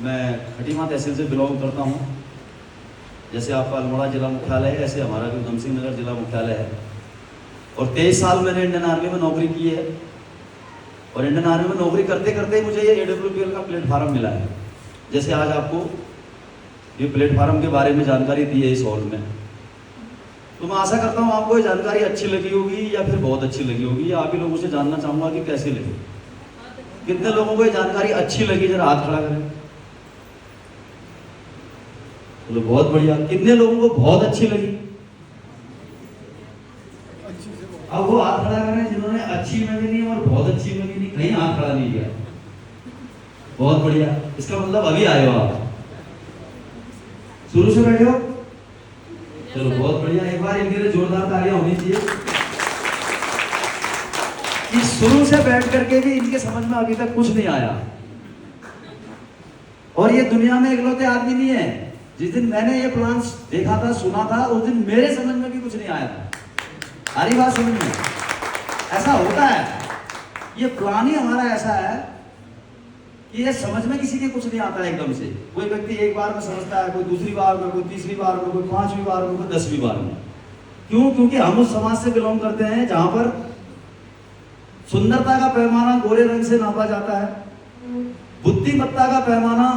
मैं खटीमा तहसील से बिलोंग करता हूँ। जैसे आपका अल्मोड़ा जिला मुख्यालय है, ऐसे हमारा भी उधम सिंह नगर जिला मुख्यालय है। और 23 साल मैंने इंडियन आर्मी में नौकरी की है। और इंडियन आर्मी में नौकरी करते करते मुझे ये AWPL का प्लेटफार्म मिला है। जैसे आज आपको ये प्लेटफार्म के बारे में जानकारी दी है इस हॉल में, तो मैं आशा करता हूँ आपको ये जानकारी अच्छी लगी होगी या फिर बहुत अच्छी लगी होगी। या आप ही लोगों से जानना चाहूँगा कि कैसी लगी। कितने लोगों को ये जानकारी अच्छी लगी, जरा हाथ खड़ा करें। तो बहुत बढ़िया। कितने लोगों को बहुत अच्छी लगी? अब वो हाथ खड़ा करें जिन्होंने अच्छी लगी नहीं और बहुत अच्छी लगी नहीं, कहीं हाथ खड़ा नहीं किया। बहुत बढ़िया। इसका मतलब अभी आए हो आप, शुरू से बैठे हो। चलो बहुत बढ़िया। एक बार इनके लिए जोरदार तालियां होनी चाहिए कि शुरू से बैठ करके भी इनके समझ में अभी तक कुछ नहीं आया। और ये दुनिया में इकलौते आदमी नहीं है। जिस दिन मैंने ये प्लान देखा था, सुना था, उस दिन मेरे समझ में भी कुछ नहीं आया था। सारी बात समझ में ऐसा होता है। ये प्लान ही हमारा ऐसा है कि ये समझ में किसी के कुछ नहीं आता है एकदम से। कोई व्यक्ति एक बार में समझता है, कोई दूसरी बार में, कोई तीसरी बार में, कोई 5वीं बार में, कोई 10वीं बार में। क्यों? क्योंकि हम उस समाज से बिलोंग करते हैं जहां पर सुंदरता का पैमाना गोरे रंग से नापा जाता है, बुद्धिमत्ता का पैमाना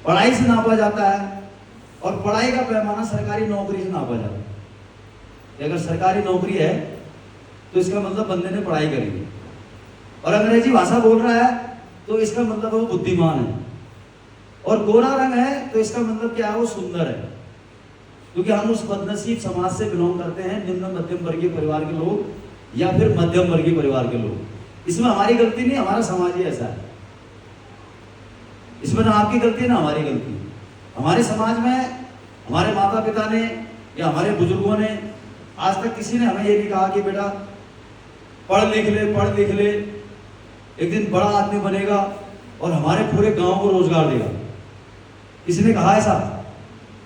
पढ़ाई से नापा जाता है, और पढ़ाई का पैमाना सरकारी नौकरी से नापा जाता है। अगर सरकारी नौकरी है तो इसका मतलब बंदे ने पढ़ाई करी है, और अंग्रेजी भाषा बोल रहा है तो इसका मतलब वो बुद्धिमान है, और गोरा रंग है तो इसका मतलब क्या है? वो सुंदर है। क्योंकि हम उस बदनसीब समाज से बिलोंग करते हैं, निम्न मध्यम वर्गीय परिवार के लोग या फिर मध्यम वर्गीय परिवार के लोग। इसमें हमारी गलती नहीं, हमारा समाज ही ऐसा है। इसमें ना आपकी गलती है ना हमारी गलती। हमारे समाज में हमारे माता पिता ने या हमारे बुजुर्गों ने आज तक किसी ने हमें ये नहीं कहा कि बेटा पढ़ लिख ले, एक दिन बड़ा आदमी बनेगा और हमारे पूरे गांव को रोजगार देगा। किसी ने कहा ऐसा?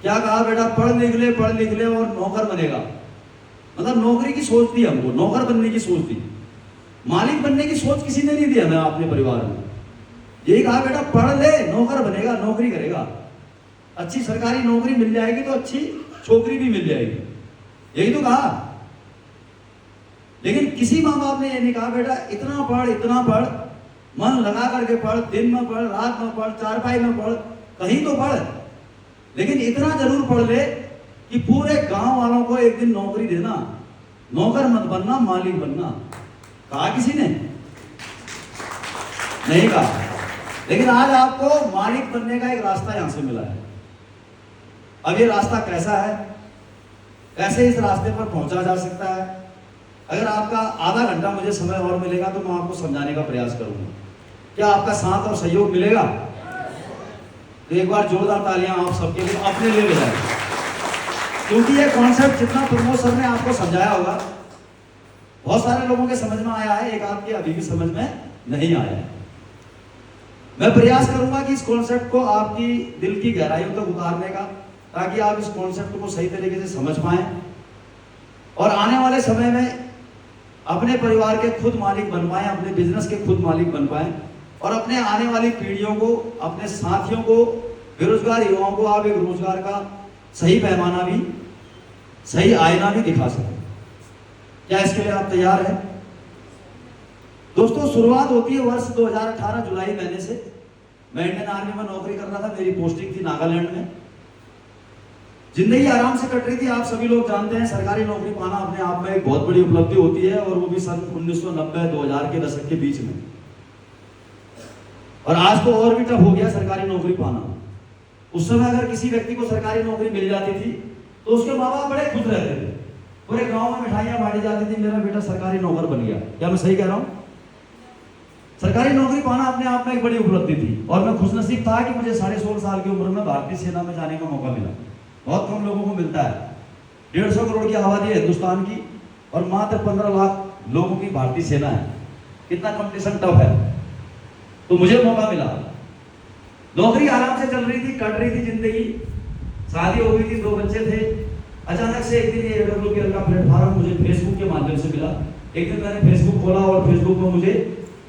क्या कहा? बेटा पढ़ लिख ले और नौकर बनेगा। मतलब नौकरी की सोच थी हमको, नौकर बनने की सोच थी। मालिक बनने की सोच किसी ने नहीं दी हमें अपने परिवार में। यही कहा बेटा पढ़ ले, नौकर बनेगा, नौकरी करेगा, अच्छी सरकारी नौकरी मिल जाएगी तो अच्छी छोकरी भी मिल जाएगी, यही तो कहा। लेकिन किसी माँ बाप ने ये नहीं कहा बेटा इतना पढ़, मन लगा करके पढ़, दिन में पढ़, रात में पढ़, चारपाई में पढ़, कहीं तो पढ़, लेकिन इतना जरूर पढ़ ले कि पूरे गांव वालों को एक दिन नौकरी देना, नौकर मत बनना, मालिक बनना। कहा किसी ने? नहीं कहा। लेकिन आज आपको मालिक बनने का एक रास्ता यहां से मिला है। अब ये रास्ता कैसा है, कैसे इस रास्ते पर पहुंचा जा सकता है? अगर आपका आधा घंटा मुझे समय और मिलेगा तो मैं आपको समझाने का प्रयास करूंगा। क्या आपका साथ और सहयोग मिलेगा? तो एक बार जोरदार तालियां आप सबके लिए, अपने लिए बजाएं। क्योंकि ये कॉन्सेप्ट जितना प्रमोद सर ने आपको समझाया होगा, बहुत सारे लोगों के समझ में आया है, एक आपके अभी भी समझ में नहीं आया है। मैं प्रयास करूंगा कि इस कॉन्सेप्ट को आपकी दिल की गहराइयों तक उतारने का, ताकि आप इस कॉन्सेप्ट को सही तरीके से समझ पाएं और आने वाले समय में अपने परिवार के खुद मालिक बन पाएं, अपने बिजनेस के खुद मालिक बन पाएं, और अपने आने वाली पीढ़ियों को, अपने साथियों को, बेरोजगार युवाओं को आप एक रोजगार का सही पैमाना भी, सही आईना भी दिखा सकें। क्या इसके लिए आप तैयार हैं? दोस्तों, शुरुआत होती है वर्ष 2018 जुलाई महीने से। मैं इंडियन आर्मी में नौकरी कर रहा था, मेरी पोस्टिंग थी नागालैंड में। जिंदगी आराम से कट रही थी। आप सभी लोग जानते हैं सरकारी नौकरी पाना अपने आप में एक बहुत बड़ी उपलब्धि होती है, और वो भी सन 1990-2000 के दशक के बीच में। और आज तो और भी टफ हो गया सरकारी नौकरी पाना। उस समय अगर किसी व्यक्ति को सरकारी नौकरी मिल जाती थी तो उसके माँ बाप बड़े खुश रहते थे। पूरे गांव में मिठाइयां बांटी जाती थी, मेरा बेटा सरकारी नौकर बन गया। क्या मैं सही कह रहा हूँ? सरकारी नौकरी पाना अपने आप में एक बड़ी उपलब्धि थी, और मैं खुशनसीब था कि मुझे 16.5 साल की उम्र में भारतीय सेना में जाने का मौका मिला। बहुत कम लोगों को मिलता है। 150 करोड़ की आबादी है हिंदुस्तान की, और मात्र 15 लाख लोगों की भारतीय सेना है। कितना कंपटीशन टफ है। तो मुझे मौका मिला। नौकरी आराम से चल रही थी, कट रही थी जिंदगी, शादी हो गई थी, 2 बच्चे थे। अचानक से एक दिन ये AWPL का प्लेटफॉर्म मुझे फेसबुक के माध्यम से मिला। एक दिन मैंने फेसबुक खोला और फेसबुक में मुझे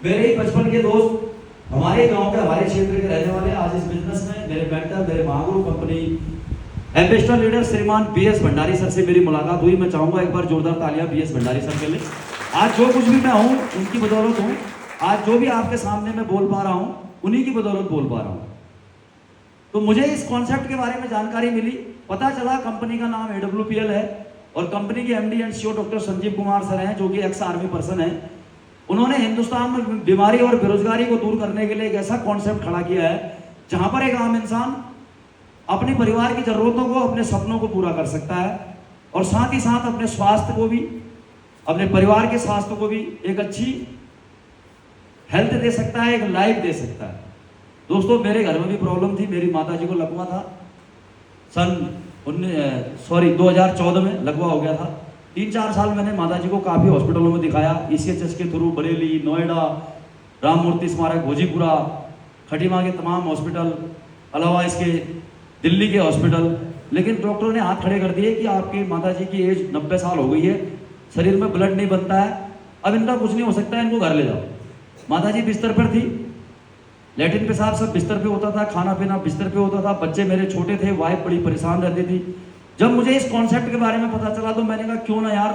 मेरे ही बचपन के दोस्त हमारे गांव के, हमारे क्षेत्र के रहने वाले आज इस बिजनेस में मेरे मेंटर, मेरे महागुरु कंपनी एम्बेसडर लीडर श्रीमान बीएस भंडारी सर से मेरी मुलाकात हुई। मैं चाहूंगा एक बार जोरदार तालियां बीएस भंडारी सर के लिए। आज जो कुछ भी मैं हूं उनकी बदौलत हूं। आज जो भी आपके सामने मैं बोल पा रहा हूं उन्हीं की बदौलत बोल पा रहा हूं। तो मुझे इस कॉन्सेप्ट के बारे में जानकारी मिली, पता चला कंपनी का नाम AWPL है और कंपनी के MD and CEO doctor Sanjeev Kumar sir हैं, जो कि एक्स आर्मी पर्सन है। उन्होंने हिंदुस्तान में बीमारी और बेरोजगारी को दूर करने के लिए एक ऐसा कॉन्सेप्ट खड़ा किया है जहां पर एक आम इंसान अपने परिवार की जरूरतों को, अपने सपनों को पूरा कर सकता है और साथ ही साथ अपने स्वास्थ्य को भी, अपने परिवार के स्वास्थ्य को भी एक अच्छी हेल्थ दे सकता है, एक लाइफ दे सकता है। दोस्तों, मेरे घर में भी प्रॉब्लम थी। मेरी माता जी को लकवा था, सन 2014 में लकवा हो गया था। 3-4 साल मैंने माता जी को काफ़ी हॉस्पिटलों में दिखाया, ECHS के थ्रू, बरेली, नोएडा, राममूर्ति स्मारक, भोजीपुरा, खटीमा के तमाम हॉस्पिटल, अलावा इसके दिल्ली के हॉस्पिटल। लेकिन डॉक्टरों ने हाथ खड़े कर दिए कि आपकी माता जी की एज 90 साल हो गई है, शरीर में ब्लड नहीं बनता है, अब इनका कुछ नहीं हो सकता है, इनको घर ले जाओ। माता जी बिस्तर पर थी, लैट्रिन पेशाब सब बिस्तर पे होता था, खाना पीना बिस्तर पे होता था, बच्चे मेरे छोटे थे, वाइफ बड़ी परेशान रहती थी। जब मुझे इस कॉन्सेप्ट के बारे में पता चला तो मैंने कहा क्यों ना यार,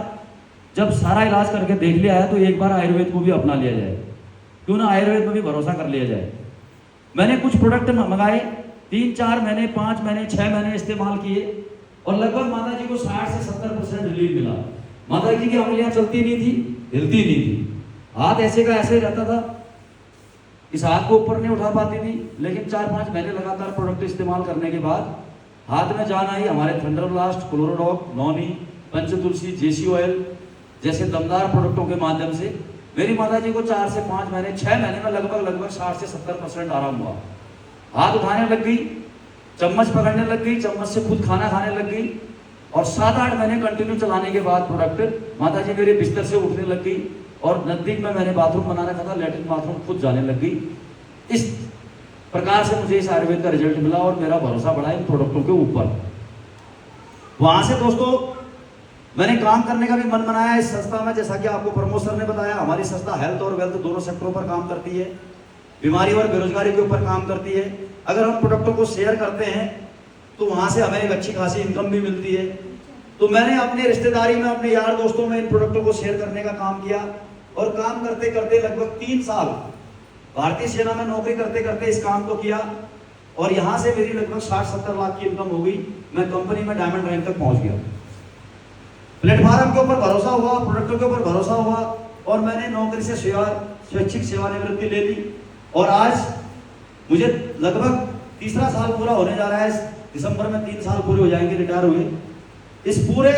जब सारा इलाज करके देख लिया है तो एक बार आयुर्वेद को भी अपना लिया जाए, क्यों ना आयुर्वेद में भी भरोसा कर लिया जाए। मैंने कुछ प्रोडक्ट मंगाए, 3-4 महीने, 5 महीने, 6 महीने इस्तेमाल किए और लगभग माता जी को 60 से 70% रिलीफ मिला। माता जी की उंगलियां चलती नहीं थी, हिलती नहीं थी, हाथ ऐसे का ऐसे रहता था, इस हाथ को ऊपर नहीं उठा पाती थी। लेकिन 4-5 महीने लगातार प्रोडक्ट इस्तेमाल करने के बाद हाथ में जान आई। हमारे थंडरब्लास्ट, क्लोरोडॉक, नॉनी, पंचतुलसी, JC ऑयल जैसे दमदार प्रोडक्टों के माध्यम से मेरी माता जी को 4 से 5 महीने, 6 महीने में लगभग 60 से 70% आराम हुआ। हाथ उठाने लग गई, चम्मच पकड़ने लग गई, चम्मच से खुद खाना खाने लग गई और 7-8 महीने कंटिन्यू चलाने के बाद प्रोडक्ट माता जी मेरे बिस्तर से उठने लग गई और नजदीक में मैंने बाथरूम बना रखा था, लैट्रिन बाथरूम खुद जाने लग गई। इस प्रकार से मुझे इस आयुर्वेद का रिजल्ट मिला और मेरा भरोसा बढ़ा इन प्रोडक्टों के ऊपर। वहां से दोस्तों मैंने काम करने का भी मन बनाया इस संस्था में। जैसा कि आपको प्रमोद सर ने बताया, हमारी संस्था हेल्थ और वेल्थ दोनों सेक्टरों पर काम करती है, बीमारी और बेरोजगारी के ऊपर काम करती है। अगर हम प्रोडक्टों को शेयर करते हैं तो वहां से हमें एक अच्छी खासी इनकम भी मिलती है। तो मैंने अपनी रिश्तेदारी में, अपने यार दोस्तों में इन प्रोडक्टों को शेयर करने का काम किया और काम करते करते लगभग 3 साल भारतीय सेना में नौकरी करते करते इस काम को किया और यहाँ से मेरी लगभग 60-70 लाख की इनकम हो गई। मैं कंपनी में डायमंड रैंक तक पहुंच गया। प्लेटफॉर्म के ऊपर भरोसा हुआ, प्रोडक्टों के ऊपर भरोसा हुआ और मैंने नौकरी से स्वैच्छिक सेवानिवृत्ति ले ली और आज मुझे लगभग तीसरा साल पूरा होने जा रहा है। इस दिसंबर में 3 साल पूरे हो जाएंगे रिटायर हुए। इस पूरे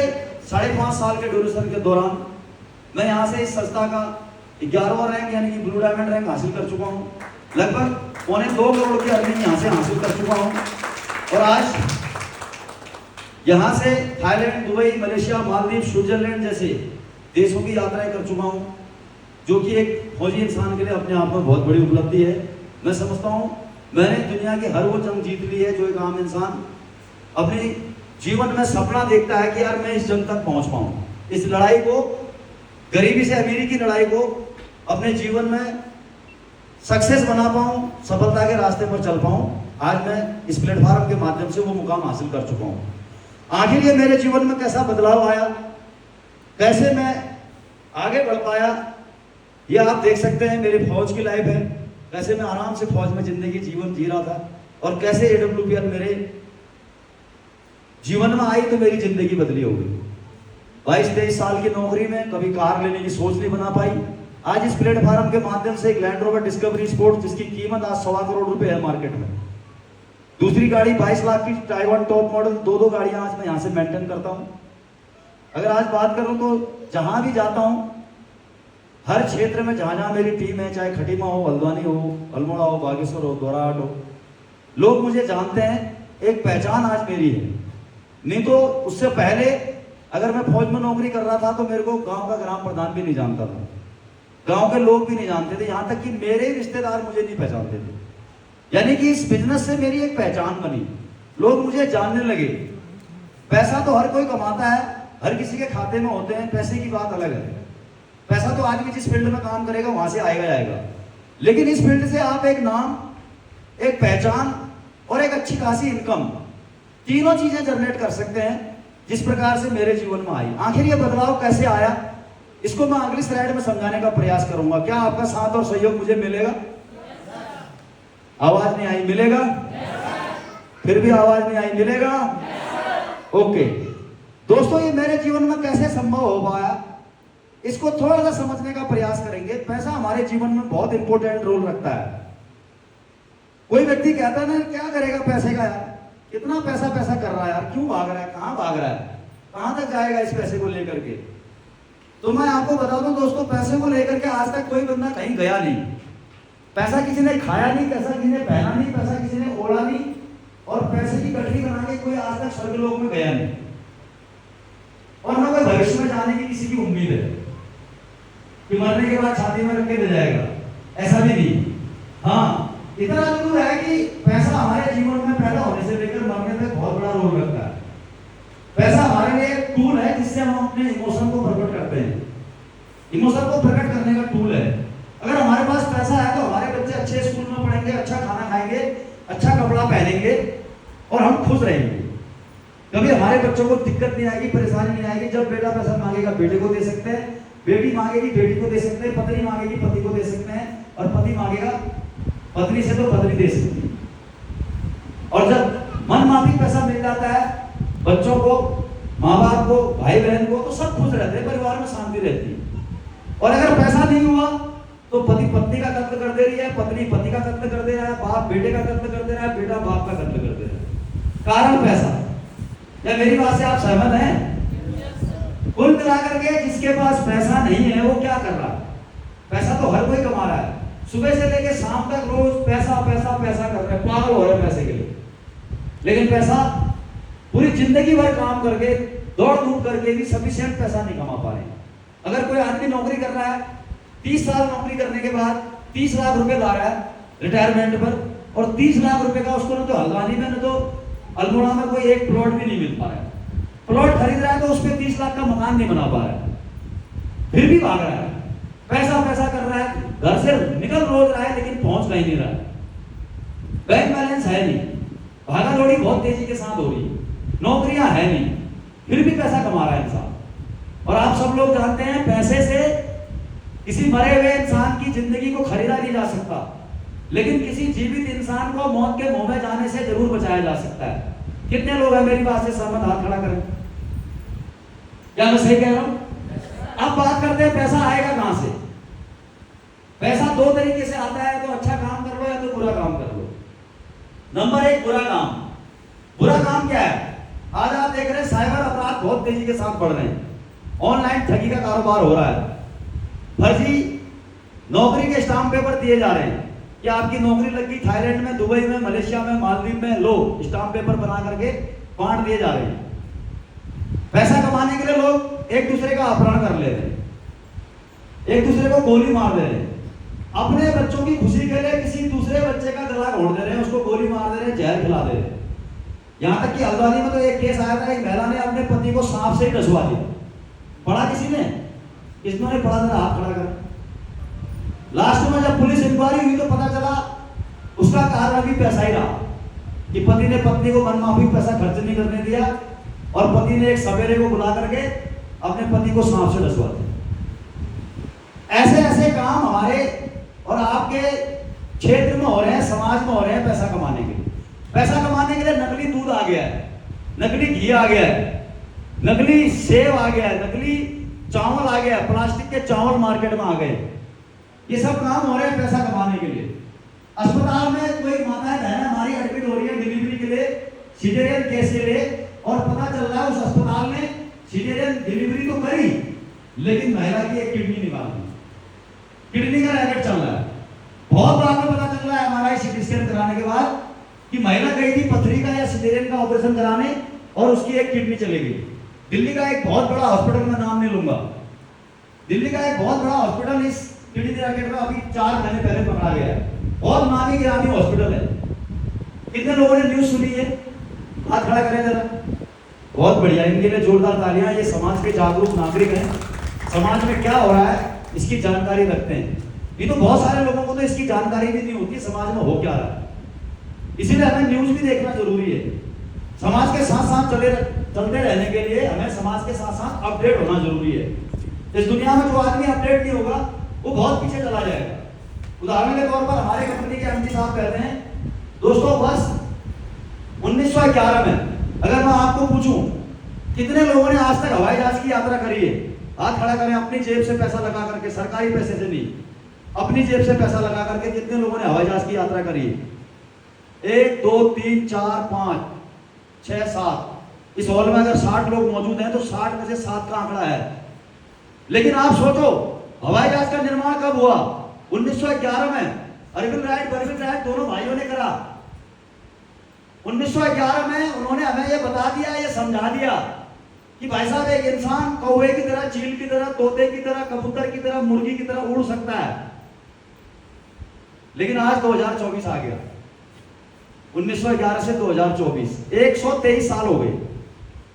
5.5 साल के ड्यूरेशन के दौरान मैं यहाँ से इस संस्था का 11वां रैंक यानी कि ब्लू डायमंड रैंक हासिल कर चुका हूँ। लगभग 2.25 करोड़ की अर्निंग यहाँ से हासिल कर चुका हूँ और आज यहाँ से Thailand, Dubai, Malaysia, Maldives, Switzerland जैसे देशों की यात्राएं कर चुका हूँ, जो कि एक फौजी इंसान के लिए अपने आप में बहुत बड़ी उपलब्धि है। मैं समझता हूँ मैंने दुनिया की हर वो जंग जीत ली है जो एक आम इंसान अपने जीवन में सपना देखता है कि यार मैं इस जंग तक पहुंच पाऊं, इस लड़ाई को, गरीबी से अमीरी की लड़ाई को अपने जीवन में सक्सेस बना पाऊं, सफलता के रास्ते पर चल पाऊं। आज मैं इस प्लेटफॉर्म के माध्यम से वो मुकाम हासिल कर चुका हूं। आखिर ये मेरे जीवन में कैसा बदलाव आया, कैसे मैं आगे बढ़ पाया, ये आप देख सकते हैं। मेरी फौज की लाइफ है, कैसे मैं आराम से फौज में जिंदगी जीवन जी रहा था और कैसे AWPL मेरे जीवन में आई तो मेरी जिंदगी बदली हो गई। 22-23 साल की नौकरी में कभी कार लेने की सोच नहीं बना पाई। आज इस प्लेटफॉर्म के माध्यम से एक लैंड रोवर डिस्कवरी स्पोर्ट जिसकी कीमत आज 1.25 करोड़ रुपए है मार्केट में, दूसरी गाड़ी 22 लाख की टाइवान टॉप मॉडल, 2 गाड़ियां आज मैं यहाँ से मेंटेन करता हूँ। अगर आज बात करूँ तो जहां भी जाता हूँ, हर क्षेत्र में जहां जहां मेरी टीम है, चाहे खटीमा हो, हल्द्वानी हो, अल्मोड़ा हो, बागेश्वर हो, दोराहाट हो, लोग मुझे जानते हैं, एक पहचान आज मेरी है। नहीं तो उससे पहले अगर मैं फौज में नौकरी कर रहा था तो मेरे को गांव का ग्राम प्रधान भी नहीं जानता था, गांव के लोग भी नहीं जानते थे, यहाँ तक कि मेरे रिश्तेदार मुझे नहीं पहचानते थे। यानी कि इस बिजनेस से मेरी एक पहचान बनी, लोग मुझे जानने लगे। पैसा तो हर कोई कमाता है, हर किसी के खाते में होते हैं, पैसे की बात अलग है। पैसा तो आदमी जिस फील्ड में काम करेगा वहां से आएगा। लेकिन इस फील्ड से आप एक नाम, एक पहचान और एक अच्छी खासी इनकम, तीनों चीजें जनरेट कर सकते हैं, जिस प्रकार से मेरे जीवन में आई। आखिर ये बदलाव कैसे आया, इसको मैं अगली स्लाइड में समझाने का प्रयास करूंगा। क्या आपका साथ और सहयोग मुझे मिलेगा? आवाज नहीं आई, मिलेगा? फिर भी आवाज नहीं आई, मिलेगा? ओके दोस्तों, ये मेरे जीवन में कैसे संभव हो पाया, इसको थोड़ा सा समझने का प्रयास करेंगे। पैसा हमारे जीवन में बहुत इंपॉर्टेंट रोल रखता है। कोई व्यक्ति कहता है ना, क्या करेगा पैसे का यार, कितना पैसा पैसा कर रहा है यार, क्यों भाग रहा है, कहां भाग रहा है, कहां तक जाएगा इस पैसे को लेकर के। तो मैं आपको बता दूं दोस्तों, पैसे को लेकर के आज तक कोई बंदा कहीं गया नहीं। पैसा किसी ने खाया नहीं, पैसा किसी ने पहना नहीं, पैसा किसी ने ओढ़ा नहीं, और पैसे की गठरी बना के कोई आज तक स्वर्गलोक में गया नहीं, और ना कोई भविष्य में जाने की किसी की उम्मीद है कि मरने के बाद छाती में रख के ले जाएगा, ऐसा भी नहीं। हाँ, इतना जरूर है कि पैसा हमारे जीवन में पैदा होने से लेकर मरने तक बहुत बड़ा रोल रखता है। पैसा हमारे लिए एक टूल है जिससे हम अपने इमोशन को प्रकट करते हैं। इमोशन को प्रकट करने का टूल है। अगर हमारे पास पैसा है तो हमारे बच्चे अच्छे स्कूल में पढ़ेंगे, अच्छा खाना खाएंगे, अच्छा कपड़ा पहनेंगे और हम खुश रहेंगे। कभी हमारे बच्चों को दिक्कत नहीं आएगी, परेशानी नहीं आएगी। जब बेटा पैसा मांगेगा बेटे को दे सकते हैं, बेटी मांगेगी बेटी को दे सकते हैं, पत्नी मांगेगी पति को दे सकते हैं, और पति मांगेगा पत्नी से तो पत्नी दे सकती है। और जब मन माफी पैसा मिल जाता है बच्चों को, माँ बाप को, भाई बहन को, तो सब खुश रहते हैं, परिवार में शांति रहती है। और अगर पैसा नहीं हुआ तो पति पत्नी का कत्ल कर दे रही है, पत्नी पति का कत्ल कर दे रहा है, बाप बेटे का कत्ल कर दे रहा है, बेटा बाप का कत्ल कर दे रहा है। कारण पैसा। क्या मेरी बात से आप सहमत हैं? कुल मिलाकर के जिसके पास पैसा नहीं है वो क्या कर रहा है? पैसा तो हर कोई कमा रहा है, सुबह से लेकर शाम तक रोज पैसा पैसा पैसा कर रहे हैं, पागल हो रहे हैं पैसे के लिए। लेकिन पैसा पूरी जिंदगी भर काम करके, दौड़ धूप करके भी सफिशिएंट पैसा नहीं कमा पा रहे हैं। अगर कोई आदमी नौकरी कर रहा है, 30 साल नौकरी करने के बाद 30 लाख रुपए ला रहा है रिटायरमेंट पर, और 30 लाख रुपए का उसको न तो हल्द्वानी में, न तो अल्मोड़ा में कोई एक प्लॉट भी नहीं मिल पा रहा है। प्लॉट खरीद रहा है तो उस पर 30 लाख का मकान नहीं बना पा रहा है, फिर भी भाग रहा है, पैसा पैसा कर रहा है, घर से निकल रोज रहा है लेकिन पहुंच कहीं नहीं रहा है, बैंक बैलेंस है नहीं, भागा दौड़ी बहुत तेजी के साथ हो रही है, नौकरियां है नहीं, फिर भी पैसा कमा रहा है इंसान। और आप सब लोग जानते हैं पैसे से किसी मरे हुए इंसान की जिंदगी को खरीदा नहीं जा सकता, लेकिन किसी जीवित इंसान को मौत के मुंह में जाने से जरूर बचाया जा सकता है। कितने लोग हैं मेरी बात से सहमत? हाथ खड़ा करें। क्या मैं सही कह रहा हूं? अब बात करते हैं पैसा आएगा कहां से। पैसा दो तरीके से आता है, तो अच्छा काम कर लो या तो बुरा काम कर लो। नंबर 1 बुरा काम। बुरा काम क्या है? आज आप देख रहे हैं साइबर अपराध बहुत तेजी के साथ बढ़ रहे हैं, ऑनलाइन ठगी का कारोबार हो रहा है, फर्जी नौकरी के स्टाम्प पेपर दिए जा रहे हैं कि आपकी नौकरी लगी थाईलैंड में, दुबई में, मलेशिया में, मालदीव में, लो स्टाम्प पेपर बना करके बांट दिए जा रहे हैं। पैसा कमाने के लिए लोग एक दूसरे का अपहरण कर ले रहे हैं, एक दूसरे को गोली मार दे रहे हैं, अपने बच्चों की खुशी के लिए किसी दूसरे बच्चे का गला घोट दे रहे हैं, उसको गोली मार दे रहे हैं, जहर खिला दे रहे हैं। यहां तक कि हल्द्वानी में तो एक केस आया था, एक महिला ने अपने पति को सांप से ही डसवा दिया। पढ़ा किसी ने? किसने पढ़ा? जरा हाथ खड़ा कर। लास्ट में जब पुलिस इंक्वायरी हुई तो पता चला उसका कारण भी पैसा ही रहा, कि पति ने पत्नी को मनमाफी पैसा खर्च नहीं करने दिया, और पति ने एक सवेरे को बुला करके अपने पति को सांप से डसवा दिया। ऐसे ऐसे काम हमारे और आपके क्षेत्र में हो रहे हैं, समाज में हो रहे हैं पैसा कमाने के लिए। पैसा कमाने के लिए नकली दूध आ गया है, नकली घी आ गया है, नकली सेब आ गया है, नकली चावल आ गया है, प्लास्टिक के चावल मार्केट में आ गए। ये सब काम हो रहे हैं पैसा कमाने के लिए। अस्पताल में कोई माता बहन हमारी एडमिट हो रही है डिलीवरी के लिए, सिजेरियन केस के लिए, और पता चल रहा है उस अस्पताल में सिजेरियन डिलीवरी तो करी लेकिन महिला की एक किडनी निकाल दी, किडनी का रैकेट चल रहा है। बहुत बाद में पता चल रहा है एमआरआई सीटी स्कैन कराने के बाद कि महिला गई थी पथरी का या सिजेरियन का ऑपरेशन कराने और उसकी एक किडनी चली गई। दिल्ली का एक बहुत बड़ा हॉस्पिटल, मैं नाम नहीं लूंगा, दिल्ली का एक बहुत बड़ा हॉस्पिटल इस किडनी रैकेट में अभी 4 महीने पहले पकड़ा गया है। बहुत नामी गिरामी हॉस्पिटल है। कितने लोगों ने न्यूज सुनी है? हाथ खड़ा करें जरा। बहुत बढ़िया, इनके लिए जोरदार तालियां। ये समाज के जागरूक नागरिक हैं, समाज में क्या हो रहा है इसकी जानकारी रखते हैं। ये तो बहुत सारे लोगों को तो इसकी जानकारी भी नहीं होती समाज में हो क्या रहा है। इसीलिए हमें न्यूज भी देखना जरूरी है। समाज के साथ साथ चलते रहने के लिए हमें समाज के साथ साथ अपडेट होना जरूरी है। इस दुनिया में जो आदमी अपडेट नहीं होगा वो बहुत पीछे चला जाएगा। उदाहरण के तौर पर हमारे कंपनी के एमडी साहब कहते हैं, दोस्तों बस 1911 में अगर मैं आपको पूछूं कितने लोगों ने आज तक हवाई जहाज की यात्रा करी है, हाथ खड़ा करें। अपनी जेब से पैसा लगा करके, सरकारी पैसे से नहीं, अपनी जेब से पैसा लगा करके कितने लोगों ने हवाई जहाज की यात्रा करी है? 1 2 3 4 5 6 7। इस हॉल में अगर 60 लोग मौजूद हैं तो 60 में से 7 का आंकड़ा है। लेकिन आप सोचो हवाई जहाज का निर्माण कब हुआ? 1911 में। अरविंद राइट दोनों भाइयों ने करा। 1911 में उन्होंने हमें ये बता दिया, ये समझा दिया कि भाई साहब एक इंसान कौवे की तरह, चील की तरह, तोते की तरह, कबूतर की तरह, मुर्गी की तरह उड़ सकता है। लेकिन आज 2024 आ गया। 1911 से 2024 123 साल हो गए।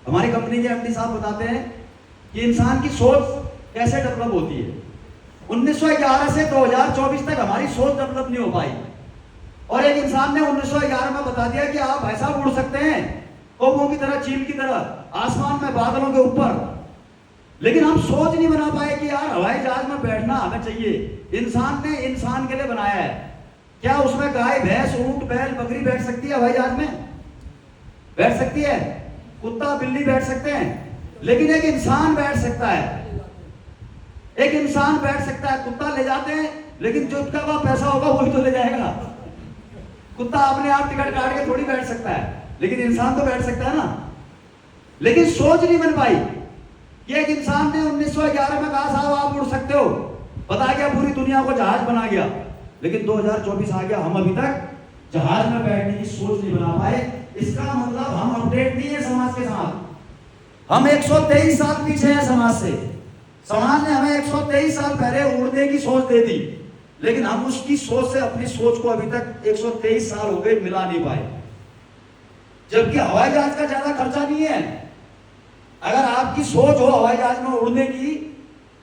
हमारी कंपनी के एमडी साहब बताते हैं कि इंसान की सोच कैसे डेवलप होती है। 1911 से 2024 तक हमारी सोच डेवलप नहीं हो पाई और एक इंसान ने 1911 में बता दिया कि आप भाई साहब उड़ सकते हैं कौवों की तरह, चील की तरह, आसमान में, बादलों के ऊपर। लेकिन हम सोच नहीं बना पाए कि यार हवाई जहाज में बैठना हमें चाहिए। इंसान ने इंसान के लिए बनाया है। क्या उसमें गाय, भैंस, ऊंट, बैल, बकरी बैठ सकती है हवाई जहाज में? बैठ सकती है। कुत्ता, बिल्ली बैठ सकते हैं, लेकिन एक इंसान बैठ सकता है। एक इंसान बैठ सकता है। कुत्ता ले जाते हैं, लेकिन जो उसका वह पैसा होगा वही तो ले जाएगा। कुत्ता अपने आप टिकट काट के थोड़ी बैठ सकता है, लेकिन इंसान तो बैठ सकता है ना। लेकिन सोच नहीं बन पाई कि एक इंसान ने 1911 में कहा साहब आप उड़ सकते हो, बता गया, पूरी दुनिया को जहाज बना गया। लेकिन 2024 आ गया, हम अभी तक जहाज में बैठने की सोच नहीं बना पाए। इसका मतलब हम अपडेट नहीं है समाज के साथ। हम 123 साल पीछे हैं समाज से। समाज ने हमें 123 साल पहले उड़ने की सोच दे दी, लेकिन हम उसकी सोच से अपनी सोच को अभी तक 123 साल हो गए मिला नहीं पाए। जबकि हवाई जहाज का ज्यादा खर्चा नहीं है। अगर आपकी सोच हो हवाई जहाज में उड़ने की,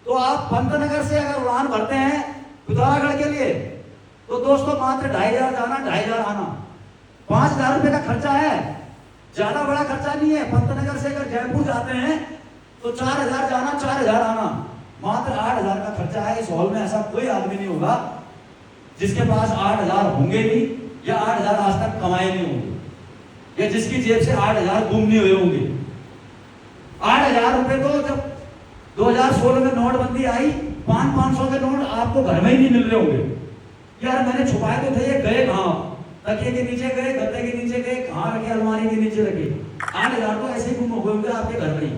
तो आप पंतनगर से अगर उड़ान भरते हैं पिथौरागढ़ के लिए, तो दोस्तों मात्र 2500 जाना, 2500 आना, 5000 रुपए का खर्चा है। ज्यादा बड़ा खर्चा नहीं है। पंतनगर से अगर जयपुर जाते हैं तो 4000 जाना, 4000 आना, मात्र 8000 का खर्चा है। इस हॉल में ऐसा कोई आदमी नहीं होगा जिसके पास 8000 होंगे नहीं, या 8000 आज तक कमाए नहीं होंगे, या जिसकी जेब से 8000 गुम नहीं हुए होंगे। 8000 रुपए तो जब 2016 में नोटबंदी आई, 500 के नोट आपको घर में ही नहीं मिल रहे होंगे। यार मैंने छुपाए तो थे, ये गए कहाँ? तकिए के नीचे गए, गद्दे के नीचे गए, कहाँ रखे? अलमारी के नीचे रखे। 8000 तो ऐसे ही गुम हो गए होंगे आपके घर में ही।